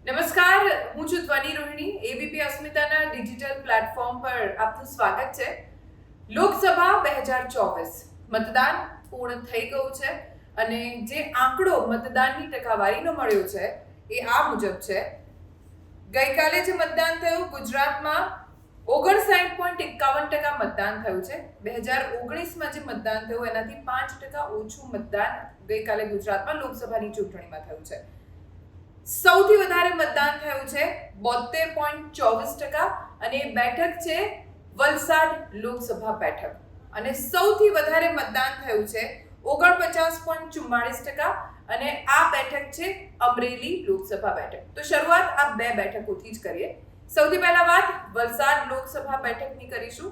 નમસ્કાર, હું છું ધ્વનિ રોહિણી. એબીપી અસ્મિતાના ડિજિટલ પ્લેટફોર્મ પર આપનું સ્વાગત છે. લોકસભા 2024 મતદાન પૂર્ણ થઈ ગયું છે અને જે આંકડો મતદાનની ટકાવારીનો મળ્યો છે એ આ મુજબ છે. ગઈકાલે જે મતદાન થયું ગુજરાતમાં 59.51% મતદાન થયું છે. 2019માં જે મતદાન થયું એનાથી 5% ઓછું મતદાન ગઈકાલે ગુજરાતમાં લોકસભાની ચૂંટણીમાં થયું છે. સૌથી વધારે મતદાન થયું છે 72.24% અને બેઠક છે વલસાડ લોકસભા બેઠક. અને સૌથી વધારે મતદાન થયું છે 49.44% અને આ બેઠક છે અમરેલી લોકસભા બેઠક. તો શરૂઆત આ બે બેઠકોથી જ કરીએ. સૌથી પહેલા વાત વલસાડ લોકસભા બેઠકની કરીશું.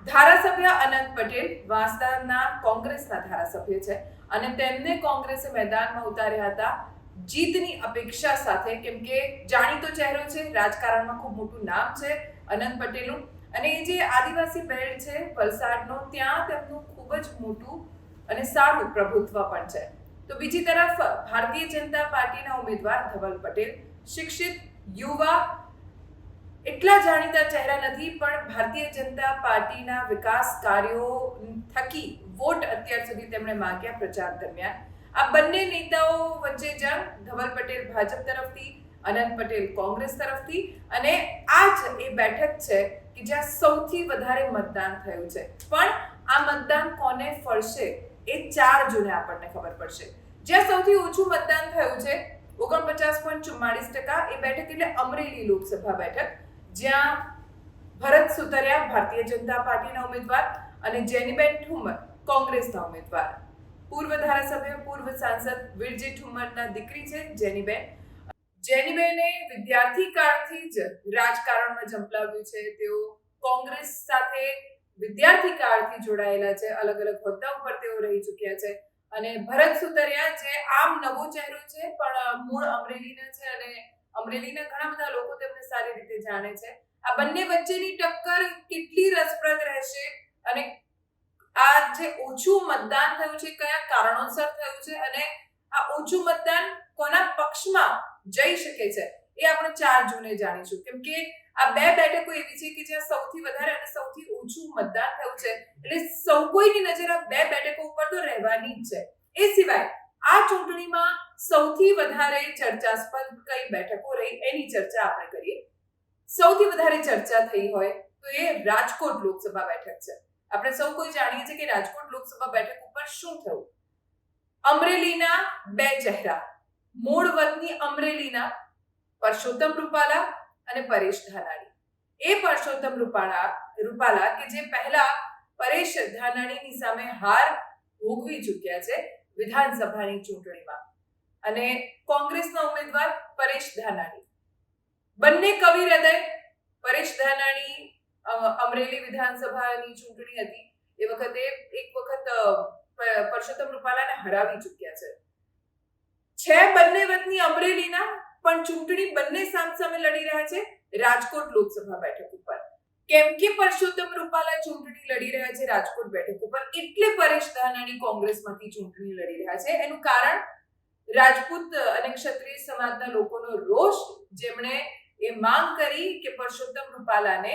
ધારાસભ્ય અનંત પટેલ વાંસદાના કોંગ્રેસના ધારાસભ્ય છે અને તેમને કોંગ્રેસે મેદાનમાં ઉતાર્યા હતા જીતની અપેક્ષા સાથે, કેમ કે જાણીતો ચહેરો છે, રાજકારણમાં ખૂબ મોટું નામ છે અનંત પટેલનું. અને એ જે આદિવાસી બેલ્ટ છે વલસાડનો, ત્યાં તેમનું ખૂબ જ મોટું અને સારું પ્રભુત્વ પણ છે. તો બીજી તરફ ભારતીય જનતા પાર્ટીના ઉમેદવાર ધવલ પટેલ, શિક્ષિત યુવા, એટલા જાણીતા ચહેરા નથી પણ ભારતીય જનતા પાર્ટીના વિકાસ કાર્યો થકી વોટ અત્યાર સુધી તેમણે માંગ્યા પ્રચાર દરમિયાન. આ બંને નેતાઓ વચ્ચે જંગ. ધવલ પટેલ ભાજપ તરફથી, અનંત પટેલ કોંગ્રેસ તરફથી. અને આ જ એ બેઠક છે કે જ્યાં સૌથી વધારે મતદાન થયું છે. પણ આ મતદાન કોને ફળશે એ 4 જૂને આપણને ખબર પડશે. જ્યાં સૌથી ઓછું મતદાન થયું છે 49.44%, એ બેઠક એટલે અમરેલી લોકસભા બેઠક, જ્યાં ભરત સુતરિયા ભારતીય જનતા પાર્ટીના ઉમેદવાર અને જેનીબેન ઠુમર કોંગ્રેસના ઉમેદવાર, પૂર્વ ધારાસભ્ય, પૂર્વ સાંસદ વિરજી ઠુમરના દીકરી છે જેનીબેન. જેનીબેને વિદ્યાર્થી કાળથી જ રાજકારણમાં ઝંપલાવ્યું છે. તેઓ કોંગ્રેસ સાથે વિદ્યાર્થી કાળથી જોડાયેલા છે. અલગ અલગ હોદ્દા ઉપર તેઓ રહી ચૂક્યા છે. અને ભરત સુતરિયા જે આમ નવો ચહેરો છે પણ મૂળ અમરેલીના છે અને અમરેલીના ઘણા બધા લોકો તેમને સારી રીતે જાણે છે. આ બંને વચ્ચેની ટક્કર કેટલી રસપ્રદ રહેશે અને આ જે ઓછું મતદાન થયું છે કયા કારણોસર થયું છે અને આ ઓછું મતદાન કોના પક્ષમાં જઈ શકે છે એ આપણે 4 જૂને જાણીશું. કેમ કે આ બે બેઠકો એવી છે કે જ્યાં સૌથી વધારે અને સૌથી ઓછું મતદાન થયું છે, એટલે સૌ કોઈની નજર આ બે બેઠકો ઉપર તો રહેવાની જ છે. એ સિવાય આ ચૂંટણીમાં સૌથી વધારે ચર્ચાસ્પદ કઈ બેઠકો રહી એની ચર્ચા આપણે કરીએ. સૌથી વધારે ચર્ચા થઈ હોય તો એ રાજકોટ લોકસભા બેઠક છે. આપણે સૌ કોઈ જાણીએ છીએ કે રાજકોટ લોકસભા બેઠક ઉપર શું થયું. અમરેલીના બે ચહેરા, મૂળ વતની અમરેલીના પરસોત્તમ રૂપાલા અને પરેશ ધાનાણી. એ પરસોત્તમ રૂપાલા કે જે પહેલા પરેશ ધાનાણીની સામે હાર ભોગવી ચૂક્યા છે વિધાનસભાની ચૂંટણીમાં, અને કોંગ્રેસના ઉમેદવાર પરેશ ધાનાણી, બંને કવિ હૃદય. પરેશ ધાનાણી અમરેલી વિધાનસભાની ચૂંટણી હતી એ વખતે એક વખત પરસોત્તમ રૂપાલાને હરાવી ચૂક્યા છે. બંને વતની અમરેલીના, પણ ચૂંટણી બંને સામસામે લડી રહ્યા છે રાજકોટ લોકસભા બેઠક ઉપર. કેમ કે પરસોત્તમ રૂપાલા ચૂંટણી લડી રહ્યા છે રાજકોટ બેઠક ઉપર, એટલે પરેશ ધાનાણી કોંગ્રેસમાંથી ચૂંટણી લડી રહ્યા છે. એનું કારણ રાજપૂત અને ક્ષત્રિય સમાજના લોકોનો રોષ, જેમણે એ માંગ કરી કે પરસોત્તમ રૂપાલાને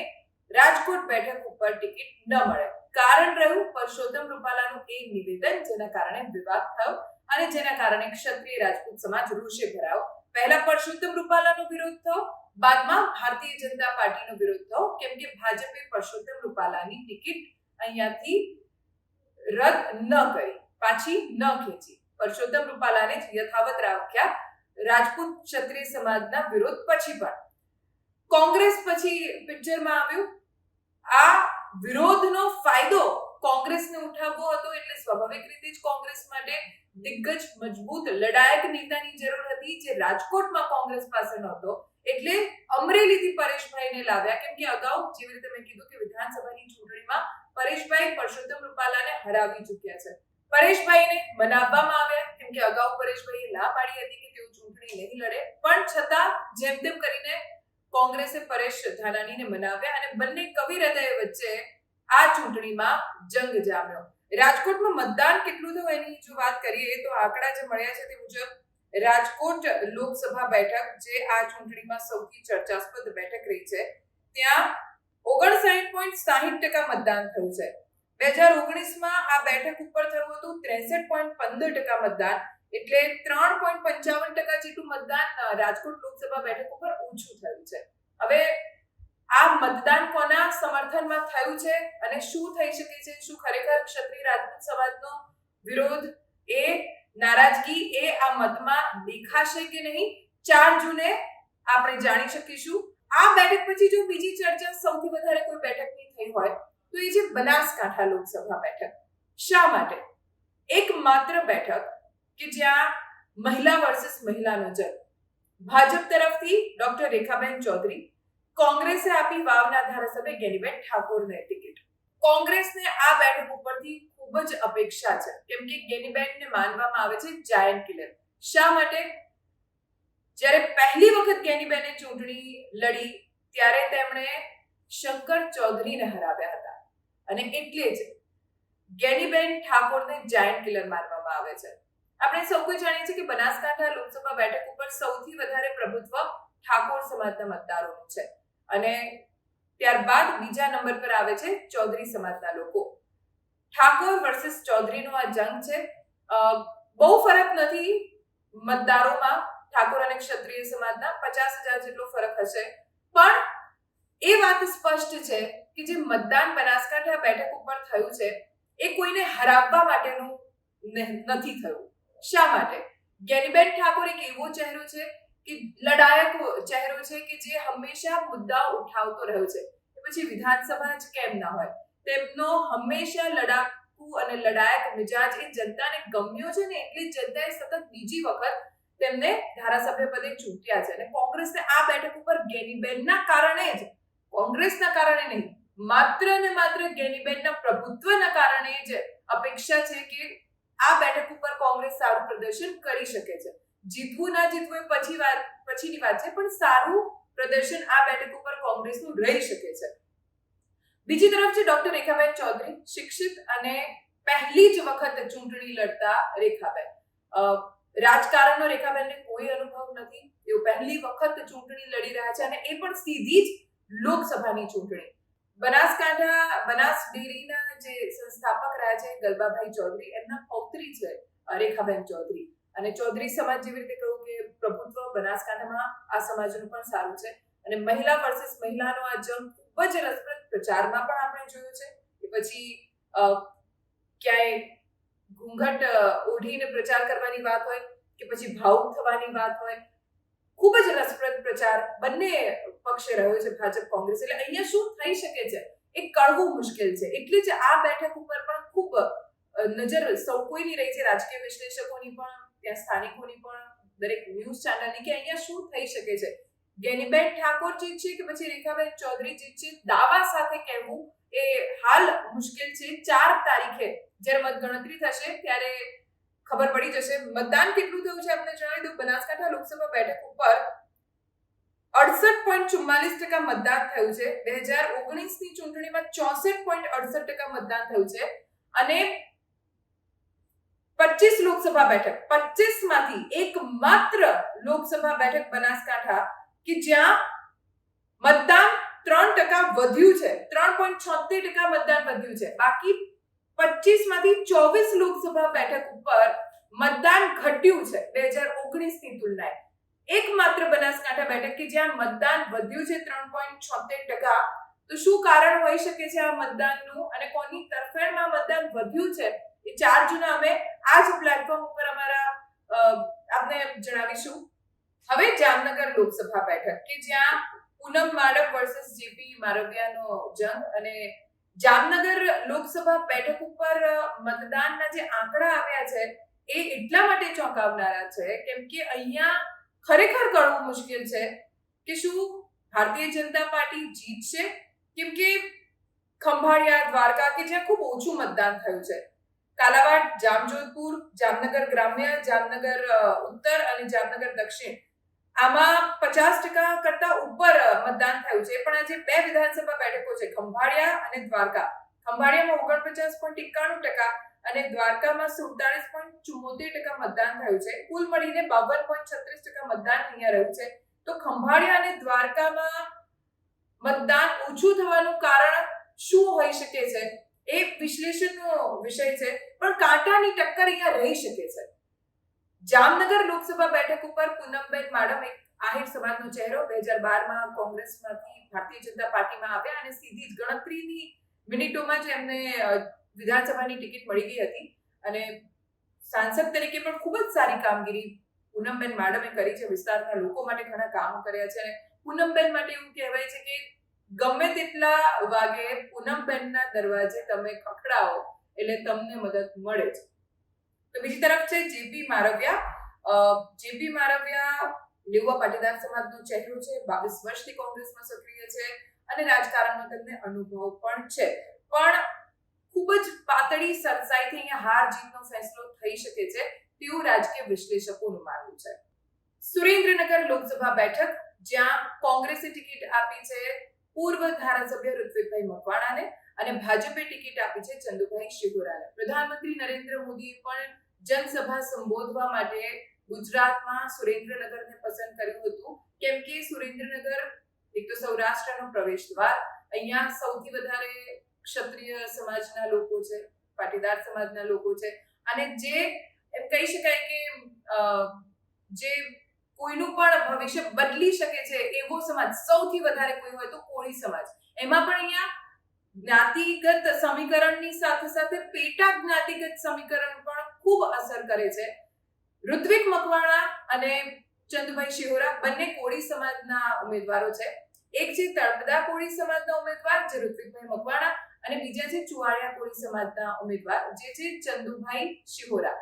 રાજકોટ બેઠક ઉપર ટિકિટ ન મળે. કારણ રહ્યું પરસોત્તમ રૂપાલાનું એક નિવેદન, જેના કારણે વિવાદ થયો અને જેના કારણે ક્ષત્રિય રાજપૂત સમાજ રોષે ભરાયો. પહેલા પરસોત્તમ રૂપાલાનો વિરોધ થયો, બાદમાં ભારતીય જનતા પાર્ટીનો વિરોધ થયો, કેમ કે ભાજપે પરસોત્તમ રૂપાલાની ટિકિટ અહીંયાથી રદ ન કરી, પાછી ન ખેંચી. પરસોત્તમ રૂપાલાને જ યથાવત રાખ્યા રાજપૂત ક્ષત્રિય સમાજના વિરોધ પછી પણ. કોંગ્રેસ પછી પિક્ચરમાં આવ્યું. આ વિરોધનો ફાયદો કોંગ્રેસને ઉઠાવવો હતો, એટલે સ્વાભાવિક રીતે જ કોંગ્રેસ માટે દિગ્ગજ, મજબૂત, લડાયક નેતાની જરૂર હતી, જે રાજકોટમાં કોંગ્રેસ પાસે નહોતો. એટલે અમરેલીથી પરેશભાઈને લાવ્યા, કેમ કે અગાઉ જેવી રીતે મેં કીધું કે વિધાનસભાની ચૂંટણીમાં પરેશભાઈ પરસોત્તમ રૂપાલાને હરાવી ચૂક્યા છે. પરેશભાઈને મનાવવામાં આવ્યા, કેમ કે અગાઉ પરેશભાઈએ ના પાડી હતી કે તેઓ ચૂંટણી નહીં લડે, પણ છતાં જેમ તેમ કરીને કોંગ્રેસે પરેશ ધાનાણીને મનાવ્યા અને બંને કવિ હૃદય વચ્ચે આ ચૂંટણીમાં જંગ જામ્યો. રાજકોટમાં મતદાન કેટલું થયું એની જો વાત કરીએ તો આંકડા જે મળ્યા છે તે મુજબ રાજકોટ લોકસભા બેઠક જે આ ચૂંટણીમાં સૌથી ચર્ચાસ્પદ બેઠક રહી છે, ત્યાં 59.60% મતદાન થયું છે. 2019માં આ બેઠક ઉપર થયું હતું 63.15% મતદાન, એટલે 3.55% જેટલું મતદાન રાજકોટ લોકસભા બેઠક ઉપર ઓછું થયું છે. હવે આ મતદાન કોના સમર્થનમાં થયું છે અને શું થઈ શકે છે? શું ખરેખર ક્ષત્રિય રાજપૂત સમાજનો વિરોધ, એ નારાજગી એ આ મતમાં દેખાશે કે નહીં? 4 જૂને આપણે જાણી શકીશું. આ બેઠક પછી જો બીજી ચર્ચા સૌથી વધારે કોઈ બેઠકની થઈ હોય તો એ છે બનાસકાંઠા લોકસભા બેઠક. શા માટે? એકમાત્ર બેઠક કે જ્યાં મહિલા વર્સિસ મહિલાનો જંગ. ભાજપ તરફથી ડોક્ટર રેખાબેન ચૌધરી, કોંગ્રેસે આપી વાવના ધારાસભ્ય ગેનીબેન ઠાકોરને ટિકિટ. કોંગ્રેસને આ બેઠક ઉપરથી ખૂબ જ અપેક્ષા છે, કેમ કે ગેનીબેનને માનવામાં આવે છે જાયન્ટ કિલર. શા માટે? જ્યારે પહેલી વખત ગેનીબેને ચૂંટણી લડી ત્યારે તેમણે શંકર ચૌધરીને હરાવ્યા હતા અને એટલે જ ગેનીબેન ઠાકોરને જાયન્ટ કિલર માનવામાં આવે છે. આપણે સૌ કોઈ જાણીએ છીએ કે બનાસકાંઠા લોકસભા બેઠક ઉપર સૌથી વધારે પ્રભુત્વ ઠાકોર સમાજના મતદારોનું છે અને ત્યારબાદ બીજા નંબર પર આવે છે ચૌધરી સમાજના લોકો. ઠાકોર વર્સિસ ચૌધરીનો આ જંગ છે. બહુ ફરક નથી મતદારોમાં, ઠાકોર અને ક્ષત્રિય સમાજના 50,000 જેટલો ફરક હશે, પણ એ વાત સ્પષ્ટ છે કે જે મતદાન બનાસકાંઠા બેઠક ઉપર થયું છે એ કોઈને હરાવવા માટેનું નથી થયું. શા માટે? ગેનીબેન ઠાકોર એક એવો ચહેરો છે કે લડાયક ચહેરો છે કે જે હંમેશા મુદ્દાઓ ઉઠાવતો રહ્યો છે. પછી વિધાનસભા જ કેમ ના હોય, તેમનો હંમેશા લડાકુ અને લડાયક મિજાજ એ જનતાને ગમ્યો છે ને એટલે જનતાએ સતત બીજી વખત તેમને ધારાસભ્ય પદે ચૂંટ્યા છે. અને કોંગ્રેસને આ બેઠક ઉપર ગેનીબેનના કારણે જ, કોંગ્રેસના કારણે નહીં, માત્ર ને માત્ર ગેનીબેનના પ્રભુત્વના કારણે જ અપેક્ષા છે કે આ બેઠક ઉપર કોંગ્રેસ સારું પ્રદર્શન કરી શકે છે. જીતવું ના જીતવું એ પછીની વાત છે, પણ સારું પ્રદર્શન આ બેઠક ઉપર કોંગ્રેસનું રહી શકે છે. બીજી તરફ છે ડોક્ટર રેખાબેન ચૌધરી, શિક્ષિત અને પહેલી જ વખત ચૂંટણી લડતા રેખાબેન. રાજકારણનો રેખાબેનને કોઈ અનુભવ નથી. તેઓ પહેલી વખત ચૂંટણી લડી રહ્યા છે અને એ પણ સીધી જ લોકસભાની ચૂંટણી. બનાસ ડેરીના જે સંસ્થાપક રહ્યા છે ગલબાભાઈ ચૌધરી, એમના પૌત્રી છે રેખાબેન ચૌધરી. અને ચૌધરી સમાજ જેવી રીતે કહ્યું કે પ્રભુત્વ બનાસકાંઠામાં આ સમાજનું પણ સારું છે. અને મહિલા વર્સિસ મહિલાનો આ જંગ ખૂબ જ રસપ્રદ પ્રચારમાં પણ આપણે જોયું છે કે પછી ક્યાંય ઘૂંઘટ ઓઢીને પ્રચાર કરવાની વાત હોય કે પછી ભાવુક થવાની વાત હોય, ખૂબ જ રસપ્રદ પ્રચાર બંને પક્ષે રહ્યો છે ભાજપ કોંગ્રેસ. એટલે અહીંયા શું થઈ શકે છે એ કળવું મુશ્કેલ છે. એટલે જ આ બેઠક ઉપર પણ ખૂબ નજર સૌ કોઈની રહી છે, રાજકીય વિશ્લેષકોની પણ, ત્યાં સ્થાનિકોની પણ, દરેક ન્યૂઝ ચેનલની, કે અહીંયા શું થઈ શકે છે. ગેનીબેન ઠાકોર જીતશે કે પછી રેખાબેન ચૌધરી જીતશે, દાવા સાથે કહેવું એ હાલ મુશ્કેલ છે. 4 તારીખે જ્યારે મતગણતરી થશે ત્યારે ખબર પડી જશે. મતદાન કેટલું થયું છે આપણે જણાવી દઉં. બનાસકાંઠા લોકસભા બેઠક ઉપર 68.44% મતદાન થયું છે. 2019ની ચૂંટણીમાં 64.68% મતદાન થયું છે. અને 25 લોકસભા બેઠક, 25 માંથી એકમાત્ર લોકસભા બેઠક બનાસકાંઠા કે જ્યાં મતદાન 3% વધ્યું છે, 3.76% મતદાન વધ્યું છે. બાકી 25 માંથી 24 લોકસભા બેઠક ઉપર મતદાન ઘટ્યું છે 2019ની તુલનાએ. એકમાત્ર બનાસકાંઠા બેઠક કે જ્યાં મતદાન વધ્યું છે 3.76%. તો શું કારણ હોઈ શકે છે આ મતદાનનું અને કોની તરફેણમાં મતદાન વધ્યું છે એ 4 જૂને અમે આ જ પ્લેટફોર્મ ઉપર આપને જણાવીશું. હવે જામનગર લોકસભા બેઠક કે જ્યાં પૂનમ માડમ વર્સિસ જેપી મારવિયાનો જંગ. અને જામનગર લોકસભા બેઠક ઉપર મતદાનના જે આંકડા આવ્યા છે એ એટલા માટે ચોંકાવનારા છે કેમ કે અહીંયા ખરેખર કળવું મુશ્કેલ છે કે શું ભારતીય જનતા પાર્ટી જીતશે, કેમ કે ખંભાળિયા, દ્વારકા કે જ્યાં ખૂબ ઓછું મતદાન થયું છે, કાલાવાડ, જામજોધપુર, જામનગર ગ્રામ્ય, જામનગર ઉત્તર અને જામનગર દક્ષિણ, આમાં 50% કરતા ઉપર મતદાન થયું છે. પણ આજે 2 વિધાનસભા બેઠકો છે, ખંભાળિયા અને દ્વારકા. ખંભાળિયામાં 49.91% અને દ્વારકામાં 47.74% મતદાન થયું છે. કુલ મળીને 52.36% મતદાન અહીંયા રહ્યું છે. તો ખંભાળિયા અને દ્વારકામાં મતદાન ઓછું થવાનું કારણ શું હોઈ શકે છે એ વિશ્લેષણનો વિષય છે, પણ કાંટાની ટક્કર અહીંયા રહી શકે છે. જામનગર લોકસભા બેઠક ઉપર પૂનમબેન માડમ એક આહિર સમાજનો ચહેરો 2012માં કોંગ્રેસમાંથી ભારતીય જનતા પાર્ટીમાં આવ્યા અને સીધી જ ગણતરીની મિનિટોમાં જ એમને વિધાનસભાની ટિકિટ મળી ગઈ હતી અને સાંસદ તરીકે પણ ખૂબ જ સારી કામગીરી પૂનમબેન માડમે કરી છે. વિસ્તારના લોકો માટે ઘણા કામો કર્યા છે અને પૂનમબેન માટે એવું કહેવાય છે કે ગમે તેટલા વાગે પૂનમબેનના દરવાજે તમે ખખડાવો એટલે તમને મદદ મળે છે. તો બીજી તરફ છે જેપી મારવિયા લેઉવા પાટીદાર સમાજનો ચહેરો છે. 22 વર્ષથી કોંગ્રેસમાં સક્રિય છે અને રાજકારણનો તેમને અનુભવ પણ છે, પણ ખૂબ જ પાતળી સરસાઈથી અહીંયા હાર જીતનો ફેસલો થઈ શકે છે તેવું રાજકીય વિશ્લેષકોનું માનવું છે. સુરેન્દ્રનગર લોકસભા બેઠક જ્યાં કોંગ્રેસે ટિકિટ આપી છે પૂર્વ ધારાસભ્ય ઋત્વિકભાઈ મકવાણાને અને ભાજપે ટિકિટ આપી છે ચંદુભાઈ શિહોરાને. પ્રધાનમંત્રી નરેન્દ્ર મોદીએ પણ જનસભા સંબોધવા માટે ગુજરાતમાં સુરેન્દ્રનગરને પસંદ કર્યું હતું, કેમ કે સુરેન્દ્રનગર એક તો સૌરાષ્ટ્રનો પ્રવેશ દ્વાર, અહીંયા સૌથી વધારે ક્ષત્રિય સમાજના લોકો છે, પાટીદાર સમાજના લોકો છે અને જે એમ કહી શકાય કે જે કોઈનું પણ ભવિષ્ય બદલી શકે છે એવો સમાજ સૌથી વધારે કોઈ હોય તો કોળી સમાજ. એમાં પણ અહીંયા જ્ઞાતિગત સમીકરણની સાથે સાથે પેટા જ્ઞાતિગત સમીકરણ પણ ખૂબ અસર કરે છે. ઋત્વિક મકવાણા અને ચંદુભાઈ શિહોરા બંને કોળી સમાજના ઉમેદવારો છે. એક છે તળપદા કોળી સમાજના ઉમેદવાર જે ઋત્વિકભાઈ મકવાણા અને બીજા છે ચુવાડિયા કોળી સમાજના ઉમેદવાર જે છે ચંદુભાઈ શિહોરા.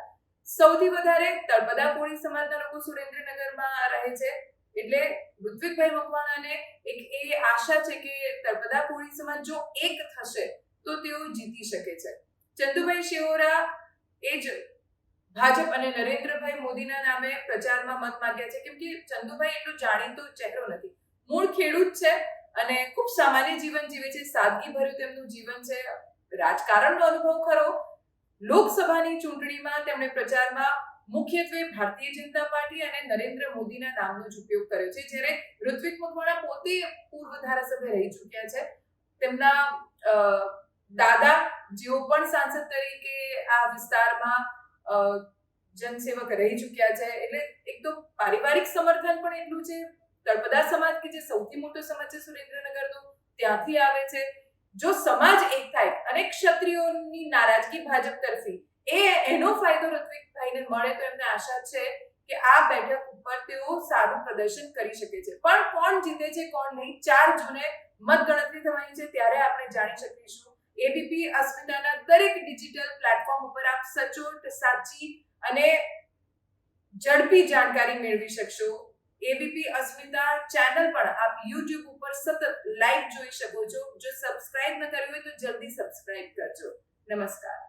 સૌથી વધારે તળપદા કોળી સમાજના લોકો સુરેન્દ્રનગરમાં રહે છે એટલે ઋત્વિકભાઈ મકવાણાને એક એ આશા છે કે તળપદા કોળી સમાજ જો એક થશે તો તેઓ જીતી શકે છે. ચંદુભાઈ શિહોરા એ જ ભાજપ અને નરેન્દ્રભાઈ મોદીના નામે પ્રચારમાં મત માંગ્યા છે, કેમ કે ચંદુભાઈ એટલો જાણીતો ચહેરો નથી, મૂળ ખેડૂત છે અને ખૂબ સામાન્ય જીવન જીવે છે, સાદગી ભર્યું તેમનું જીવન છે. રાજકારણનો અનુભવ ખરો. લોકસભાની ચૂંટણીમાં તેમણે પ્રચારમાં મુખ્યત્વે ભારતીય જનતા પાર્ટી અને નરેન્દ્ર મોદીના નામનો જ ઉપયોગ કર્યો છે, જ્યારે ઋત્વિક મકવાણા પોતે પૂર્વ ધારાસભ્ય રહી ચૂક્યા છે. તેમના દાદા જેઓ પણ સાંસદ તરીકે આ વિસ્તારમાં જનસેવક રહી ચૂક્યા છે, એટલે એક તો પારિવારિક સમર્થન પણ એટલું છે. તળપદા સમાજ કે જે સૌથી મોટો સમાજ છે સુરેન્દ્રનગરનો ત્યાંથી આવે છે. જો સમાજ એક થાય અને ક્ષત્રિયોની નારાજગી ભાજપ તરફી એનો ફાયદો ઋત્વિકભાઈને મળે તો એમને આશા છે કે આ બેઠક ઉપર તેઓ સારું પ્રદર્શન કરી શકે છે. પણ કોણ જીતે છે કોણ નહીં 4 જૂને મતગણતરી થવાની છે ત્યારે આપણે જાણી શકીશું. એબીપી અસ્મિતાના દરેક ડિજિટલ પ્લેટફોર્મ ઉપર આપ સચોટ, સાચી અને ઝડપી જાણકારી મેળવી શકશો. એબીપી અસ્મિતા ચેનલ પણ આપ YouTube ઉપર સતત લાઈવ જોઈ શકો છો. જો સબસ્ક્રાઇબ ન કર્યું હોય તો જલ્દી સબસ્ક્રાઇબ કરજો. નમસ્કાર.